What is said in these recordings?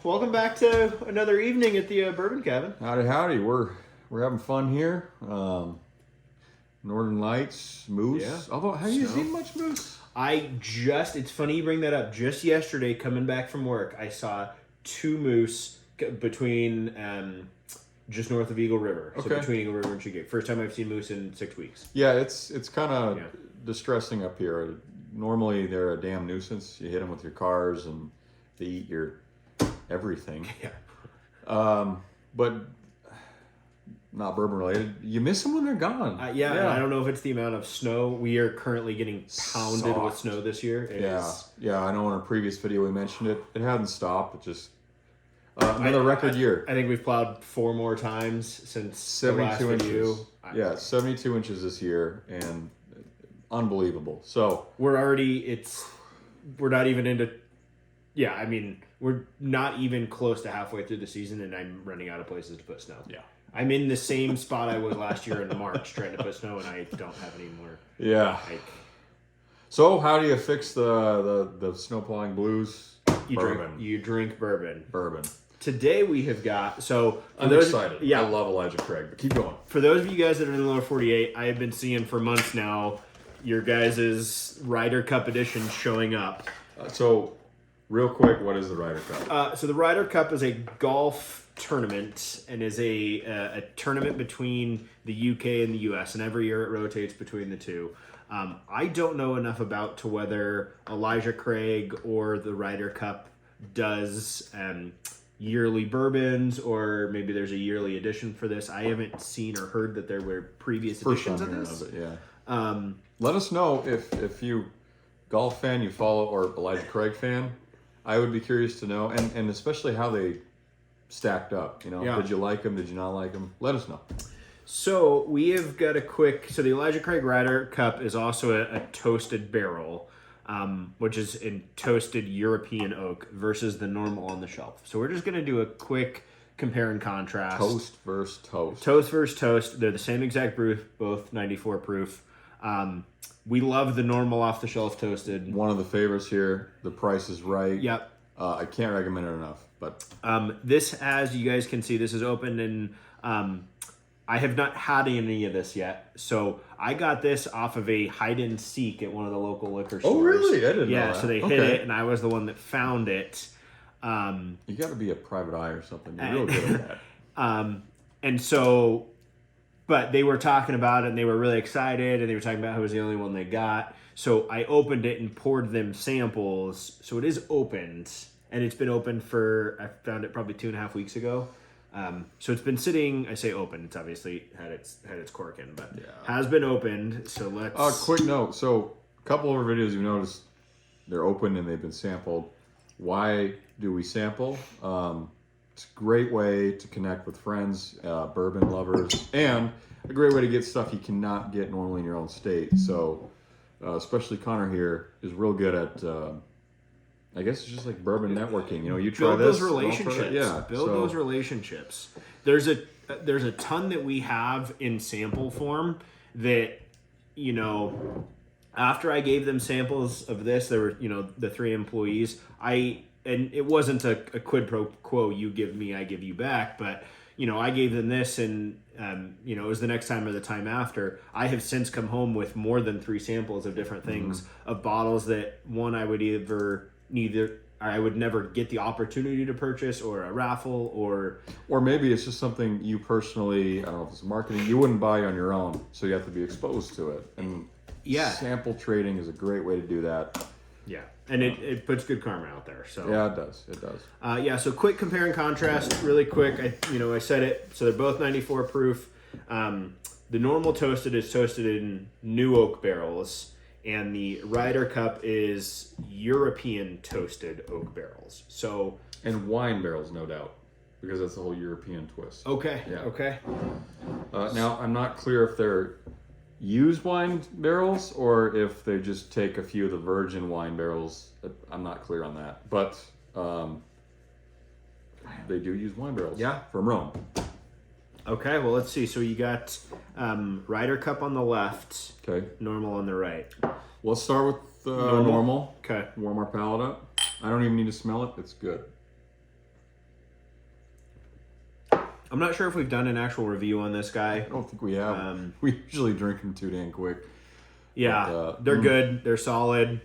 welcome back to another evening at the Bourbon Cabin. Howdy, howdy. We're having fun here. Northern Lights, moose. Yeah. Although, have you seen much moose? It's funny you bring that up. Just yesterday, coming back from work, I saw 2 moose between just north of Eagle River. So Okay. between Eagle River and Chugate. First time I've seen moose in 6 weeks. Yeah, it's kind of distressing up here. Normally, they're a damn nuisance. You hit them with your cars, and they eat your everything. Yeah. But not bourbon related. You miss them when they're gone. And I don't know if it's the amount of snow. We are currently getting pounded with snow this year. Yeah. I know in our previous video we mentioned it. It hadn't stopped. It just another record year. I think we've plowed 4 more times since 72 the last video. inches. 72 inches this year, and unbelievable. So we're not even into. Yeah, I mean, we're not even close to halfway through the season, and I'm running out of places to put snow. Yeah. I'm in the same spot I was last year in March trying to put snow, and I don't have any more. Yeah. So how do you fix the snow plowing blues? You drink bourbon. Bourbon. Today we have got I'm excited. Yeah, I love Elijah Craig, but keep going. For those of you guys that are in the lower 48, I have been seeing for months now your guys' Ryder Cup edition showing up. So, real quick, what is the Ryder Cup? So the Ryder Cup is a golf tournament and is a tournament between the UK and the US, and every year it rotates between the two. I don't know enough about to whether Elijah Craig or the Ryder Cup does yearly bourbons, or maybe there's a yearly edition for this. I haven't seen or heard that there were previous editions of this. Let us know if you golf fan you follow or Elijah Craig fan. I would be curious to know, and especially how they stacked up. Did you like them? Did you not like them? Let us know. So we have got so the Elijah Craig Ryder Cup is also a toasted barrel, which is in toasted European oak versus the normal on the shelf. So we're just going to do a quick compare and contrast. Toast versus toast. Toast versus toast. They're the same exact proof, both 94 proof. We love the normal off-the-shelf toasted. One of the favorites here. The price is right. Yep. I can't recommend it enough. But this, as you guys can see, this is open, and I have not had any of this yet. So I got this off of a hide and seek at one of the local liquor stores. Oh, really? I didn't know that. So they hid it, and I was the one that found it. You got to be a private eye or something. You're real good at that. And so, but they were talking about it, and they were really excited, and they were talking about how it was the only one they got. So I opened it and poured them samples. So it is opened, and it's been open I found it probably 2.5 weeks ago. So it's been sitting. I say open. It's obviously had its cork in, but has been opened. So let's. Quick note. So a couple of our videos, you've noticed they're open and they've been sampled. Why do we sample? It's a great way to connect with friends, bourbon lovers, and a great way to get stuff you cannot get normally in your own state. So, especially Connor here is real good at. I guess it's just like bourbon networking. You try build this. Those relationships. Build those relationships. There's a ton that we have in sample form that, after I gave them samples of this, there were, the 3 employees. And it wasn't a quid pro quo, you give me, I give you back, but I gave them this, and it was the next time or the time after. I have since come home with more than 3 samples of different things, of bottles that I would never get the opportunity to purchase, or a raffle, or maybe it's just something you personally, I don't know if it's marketing, you wouldn't buy on your own, so you have to be exposed to it. And sample trading is a great way to do that. Yeah, and it puts good karma out there. So yeah, it does. So quick compare and contrast, really quick. I said it. So they're both 94 proof. The normal toasted is toasted in new oak barrels, and the Ryder Cup is European toasted oak barrels. So and wine barrels, no doubt, because that's the whole European twist. Okay. Yeah. Okay. Now I'm not clear if they're used wine barrels or if they just take a few of the virgin wine barrels. I'm not clear on that, but they do use wine barrels. Yeah. From Rome. Okay, well, let's see. So you got Ryder Cup on the left. Okay. Normal on the right. Let's start with normal. Okay. Warm our palate up. I don't even need to smell it. It's good. I'm not sure if we've done an actual review on this guy. I don't think we have. We usually drink them too dang quick. Yeah, But, they're good. They're solid.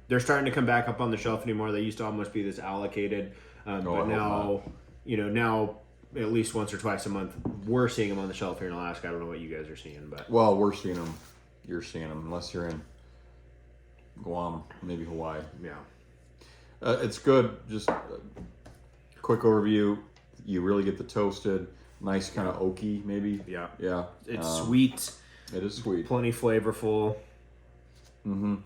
They're starting to come back up on the shelf anymore. They used to almost be this allocated, but now, now at least once or twice a month, we're seeing them on the shelf here in Alaska. I don't know what you guys are seeing, but Well, we're seeing them. You're seeing them, unless you're in Guam, maybe Hawaii. yeah, It's good. Just a quick overview. You really get the toasted, nice kind of oaky, maybe. yeah. Yeah. It's sweet. It is sweet. Plenty flavorful. Mm-hmm.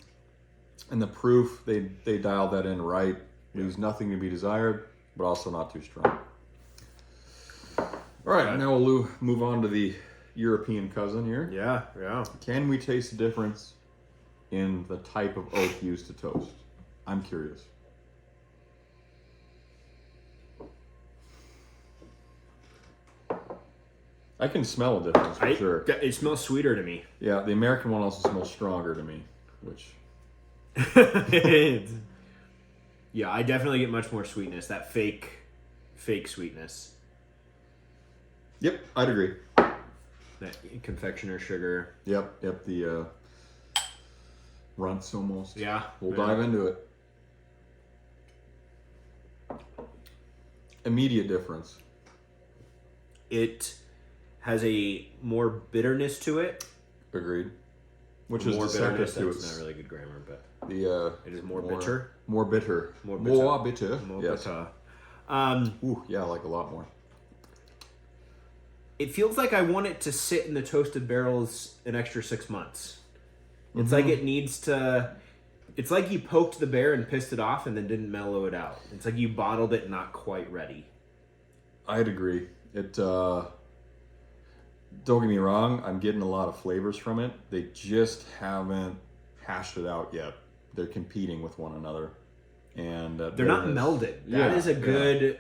And the proof, they dialed that in right. Leaves nothing to be desired, but also not too strong. All right, now we'll move on to the European cousin here. Yeah, yeah. Can we taste the difference in the type of oak used to toast? I'm curious. I can smell a difference for sure. It smells sweeter to me. Yeah, the American one also smells stronger to me, which... Yeah, I definitely get much more sweetness. That fake sweetness. Yep, I'd agree. That confectioner sugar. Yep, the runts almost. Yeah. We'll dive into it. Immediate difference. It has a more bitterness to it. Agreed. Which is more deceptive bitterness. to That's its... not really good grammar, but It is more bitter. More bitter. More bitter. More Yes. bitter. Ooh, yeah, I like a lot more. It feels like I want it to sit in the toasted barrels an extra 6 months. It's like it needs to... It's like you poked the bear and pissed it off and then didn't mellow it out. It's like you bottled it not quite ready. I'd agree. It, don't get me wrong, I'm getting a lot of flavors from it. They just haven't hashed it out yet. They're competing with one another. And they're not melded. That is a good...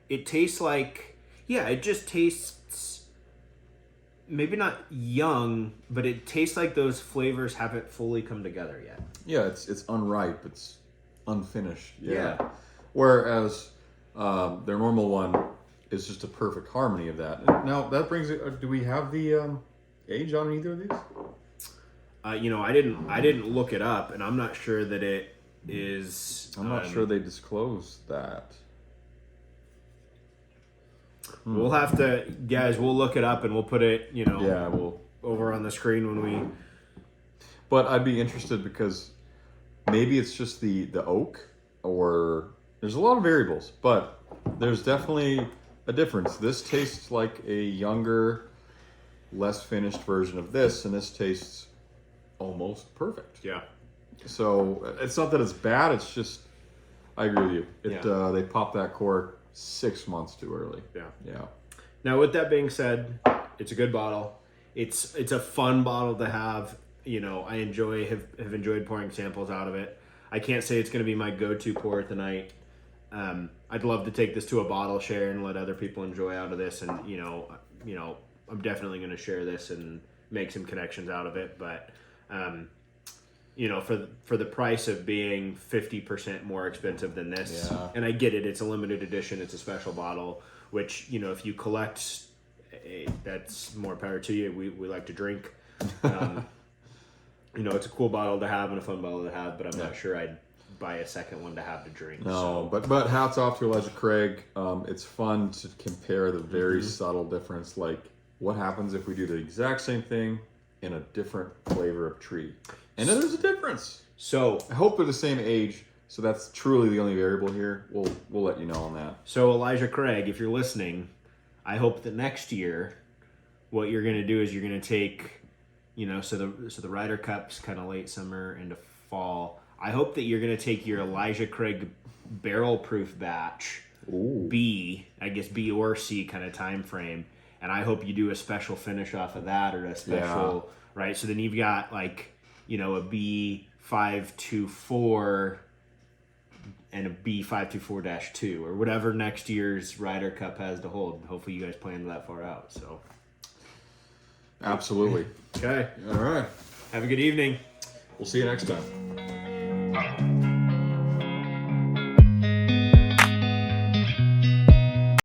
it tastes like... Yeah, it just tastes... Maybe not young, but it tastes like those flavors haven't fully come together yet. Yeah, it's unripe. It's unfinished. Yeah. Whereas their normal one is just a perfect harmony of that. Now, that brings it... do we have the age on either of these? I didn't look it up, and I'm not sure that it is... I'm not sure they disclosed that. We'll have to... Guys, we'll look it up, and we'll put it, Yeah, we'll... over on the screen when we... But I'd be interested because maybe it's just the oak, or... There's a lot of variables, but there's definitely a difference. This tastes like a younger, less finished version of this, and this tastes almost perfect. Yeah. So it's not that it's bad. It's just I agree with you. They popped that cork 6 months too early. Yeah. Now, with that being said, it's a good bottle. It's a fun bottle to have. I have enjoyed pouring samples out of it. I can't say it's going to be my go-to pour at the night. I'd love to take this to a bottle share and let other people enjoy out of this, and I'm definitely going to share this and make some connections out of it. But for the price of being 50% more expensive than this, and I get it, it's a limited edition, it's a special bottle, which if you collect, that's more power to you. We like to drink. It's a cool bottle to have and a fun bottle to have, but I'm not sure I'd buy a second one to have to drink. No, but hats off to Elijah Craig. It's fun to compare the very subtle difference, like what happens if we do the exact same thing in a different flavor of tree. And then there's a difference. So I hope they're the same age, so that's truly the only variable here. We'll let you know on that. So Elijah Craig, if you're listening, I hope that next year what you're going to do is you're going to take, so the Ryder Cup's kind of late summer into fall. I hope that you're going to take your Elijah Craig barrel proof batch, B or C kind of time frame, and I hope you do a special finish off of that, or a special, right? So then you've got a B524 and a B524-2 or whatever next year's Ryder Cup has to hold. Hopefully you guys planned that far out. So absolutely. Okay. All right. Have a good evening. We'll see you next time.